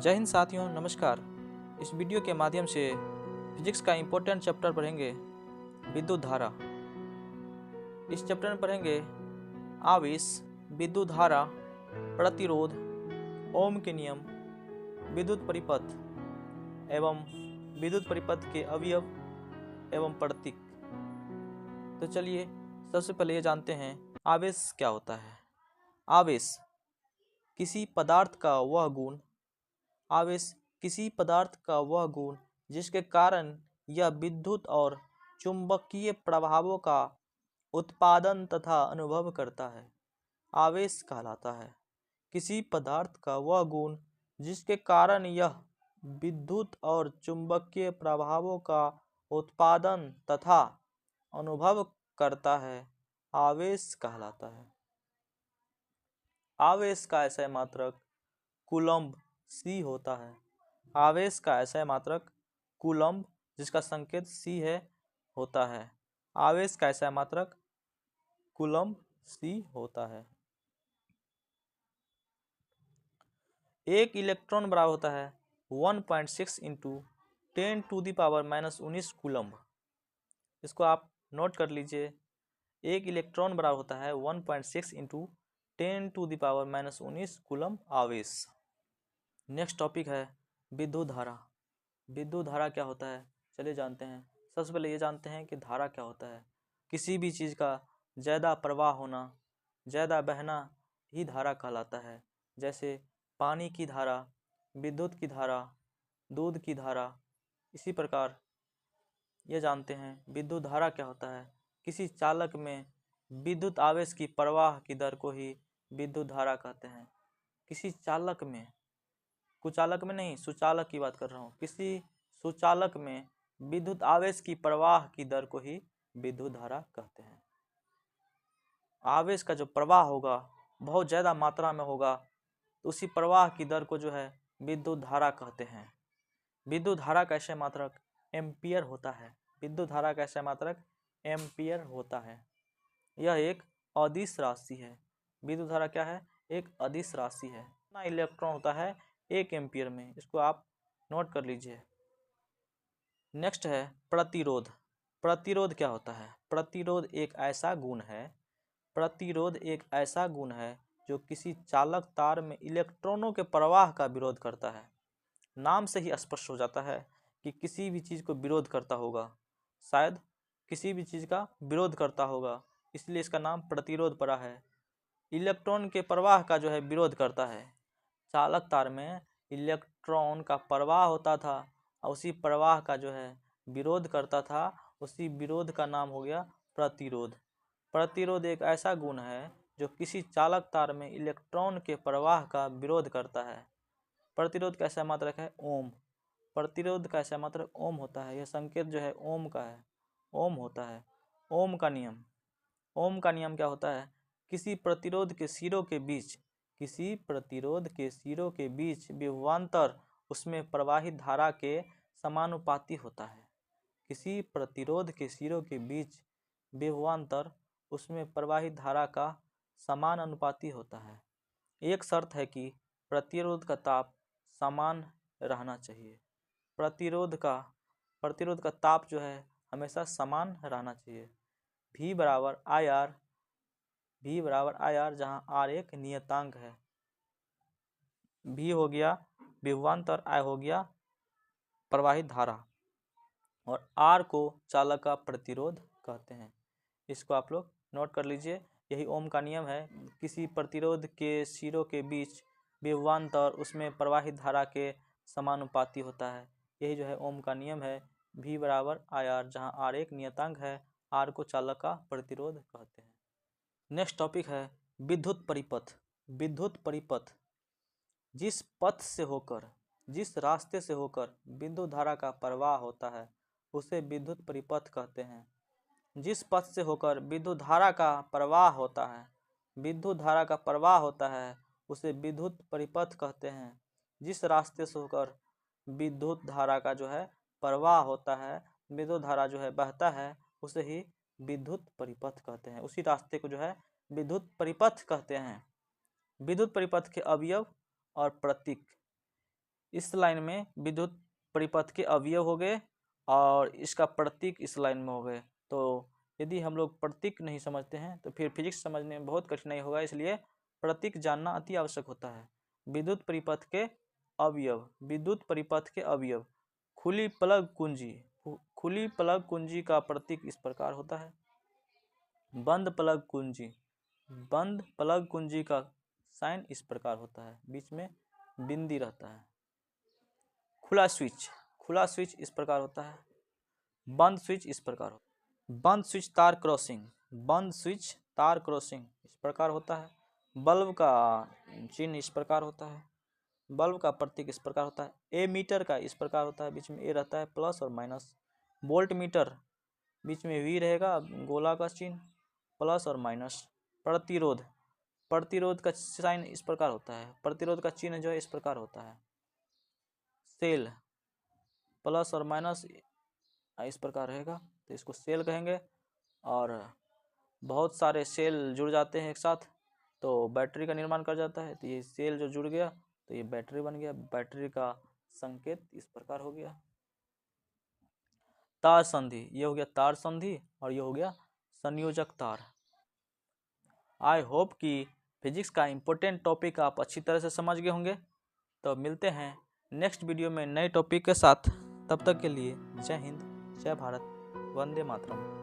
जय हिंद साथियों, नमस्कार। इस वीडियो के माध्यम से फिजिक्स का इम्पोर्टेंट चैप्टर पढ़ेंगे, विद्युत धारा। इस चैप्टर में पढ़ेंगे आवेश, विद्युत धारा, प्रतिरोध, ओम के नियम, विद्युत परिपथ एवं विद्युत परिपथ के अवयव एवं प्रतीक। तो चलिए सबसे पहले ये जानते हैं आवेश क्या होता है। आवेश किसी पदार्थ का वह गुण, आवेश किसी पदार्थ का वह गुण जिसके कारण यह विद्युत और चुंबकीय प्रभावों का उत्पादन तथा अनुभव करता है, आवेश कहलाता है। किसी पदार्थ का वह गुण जिसके कारण यह विद्युत और चुंबकीय प्रभावों का उत्पादन तथा अनुभव करता है, आवेश कहलाता है। आवेश का ऐसा मात्रक कूलम्ब C होता है। आवेश का ऐसा मात्रक कूलम्ब, जिसका संकेत C है, होता है। आवेश का ऐसा मात्रक कूलम्ब C होता है। एक इलेक्ट्रॉन बराबर होता है 1.6 इंटू 10⁻⁻19 कूलम्ब। इसको आप नोट कर लीजिए। एक इलेक्ट्रॉन बराबर होता है 1.6 इंटू 10⁻⁻19 कूलम्ब आवेश। नेक्स्ट टॉपिक है विद्युत धारा। विद्युत धारा क्या होता है, चलिए जानते हैं। सबसे पहले ये जानते हैं कि धारा क्या होता है। किसी भी चीज़ का ज़्यादा प्रवाह होना, ज़्यादा बहना ही धारा कहलाता है। जैसे पानी की धारा, विद्युत की धारा, दूध की धारा। इसी प्रकार ये जानते हैं विद्युत धारा क्या होता है। किसी चालक में विद्युत आवेश की प्रवाह की दर को ही विद्युत धारा कहते हैं। किसी चालक में, कुचालक में नहीं, सुचालक की बात कर रहा हूँ। किसी सुचालक में विद्युत आवेश की प्रवाह की दर को ही विद्युत धारा कहते हैं। आवेश का जो प्रवाह होगा बहुत ज़्यादा मात्रा में होगा, तो उसी प्रवाह की दर को जो है विद्युत धारा कहते हैं। विद्युत धारा का ऐसे मात्रक एम्पियर होता है। विद्युत धारा का ऐसे मात्रक एम्पियर होता है। यह एक अदिश राशि है। विद्युत धारा क्या है? एक अदिश राशि है। कितना इलेक्ट्रॉन होता है 1 एम्पियर में, इसको आप नोट कर लीजिए। नेक्स्ट है प्रतिरोध। प्रतिरोध क्या होता है? प्रतिरोध एक ऐसा गुण है, प्रतिरोध एक ऐसा गुण है जो किसी चालक तार में इलेक्ट्रॉनों के प्रवाह का विरोध करता है। नाम से ही स्पष्ट हो जाता है कि किसी भी चीज़ को विरोध करता होगा, शायद किसी भी चीज़ का विरोध करता होगा, इसलिए इसका नाम प्रतिरोध पड़ा है। इलेक्ट्रॉन के प्रवाह का जो है विरोध करता है। चालक तार में इलेक्ट्रॉन का प्रवाह होता था और उसी प्रवाह का जो है विरोध करता था, उसी विरोध का नाम हो गया प्रतिरोध। प्रतिरोध एक ऐसा गुण है जो किसी चालक तार में इलेक्ट्रॉन के प्रवाह का विरोध करता है। प्रतिरोध का ऐसा मात्रक है ओम। प्रतिरोध का ऐसा मात्रक ओम होता है। यह संकेत जो है ओम का है, ओम होता है। ओम का नियम, ओम का नियम क्या होता है? किसी प्रतिरोध के सिरों के बीच, किसी प्रतिरोध के सिरों के बीच विभवांतर उसमें प्रवाहित धारा के समानुपाती होता है। किसी प्रतिरोध के सिरों के बीच विभवांतर उसमें प्रवाहित धारा का समान अनुपाती होता है। एक शर्त है कि प्रतिरोध का ताप समान रहना चाहिए। प्रतिरोध का ताप जो है हमेशा समान रहना चाहिए। V बराबर आई आर, V बराबर आई आर, जहाँ R एक नियतांक है। V हो गया विभवांतर, I हो गया प्रवाहित धारा और R को चालक का प्रतिरोध कहते हैं। इसको आप लोग नोट कर लीजिए। यही ओम का नियम है। किसी प्रतिरोध के सिरों के बीच विभवांतर उसमें प्रवाहित धारा के समानुपाती होता है। यही जो है ओम का नियम है। V बराबर आई आर, जहाँ R एक नियतांक है, R को चालक का प्रतिरोध कहते हैं। नेक्स्ट टॉपिक है विद्युत परिपथ। विद्युत परिपथ जिस पथ से होकर, जिस रास्ते से होकर विद्युत धारा का प्रवाह होता है उसे विद्युत परिपथ कहते हैं। जिस पथ से होकर विद्युत धारा का प्रवाह होता है, विद्युत धारा का प्रवाह होता है, उसे विद्युत परिपथ कहते हैं। जिस रास्ते से होकर विद्युत धारा का जो है प्रवाह होता है, विद्युत धारा जो है बहता है, उसे ही विद्युत परिपथ कहते हैं। उसी रास्ते को जो है विद्युत परिपथ कहते हैं। विद्युत परिपथ के अवयव और प्रतीक। इस लाइन में विद्युत परिपथ के अवयव हो गए और इसका प्रतीक इस लाइन में हो गए। तो यदि हम लोग प्रतीक नहीं समझते हैं तो फिर फिजिक्स समझने में बहुत कठिनाई होगा, इसलिए प्रतीक जानना अति आवश्यक होता है। विद्युत परिपथ के अवयव, विद्युत परिपथ के अवयव, खुली प्लग कुंजी, खुली प्लग कुंजी का प्रतीक इस प्रकार होता है। बंद प्लग कुंजी, बंद प्लग कुंजी का साइन इस प्रकार होता है, बीच में बिंदी रहता है। खुला स्विच, खुला स्विच इस प्रकार होता है। बंद स्विच इस प्रकार होता है। बंद स्विच तार क्रॉसिंग, बंद स्विच तार क्रॉसिंग इस प्रकार होता है। बल्ब का चिन्ह इस प्रकार होता है, बल्ब का प्रतीक इस प्रकार होता है। ए मीटर का इस प्रकार होता है, बीच में ए रहता है, प्लस और माइनस। वोल्ट मीटर, बीच में वी रहेगा, गोला का चिन्ह, प्लस और माइनस। प्रतिरोध, प्रतिरोध का साइन इस प्रकार होता है, प्रतिरोध का चिन्ह जो है इस प्रकार होता है। सेल, प्लस और माइनस इस प्रकार रहेगा, तो इसको सेल कहेंगे। और बहुत सारे सेल जुड़ जाते हैं एक साथ तो बैटरी का निर्माण कर जाता है, तो ये सेल जो जुड़ गया तो ये बैटरी बन गया। बैटरी का संकेत इस प्रकार हो गया। तार संधि, ये हो गया तार संधि और ये हो गया संयोजक तार। आई होप कि फिजिक्स का इम्पोर्टेंट टॉपिक आप अच्छी तरह से समझ गए होंगे। तो मिलते हैं नेक्स्ट वीडियो में नए टॉपिक के साथ। तब तक के लिए जय हिंद, जय भारत, वंदे मातरम।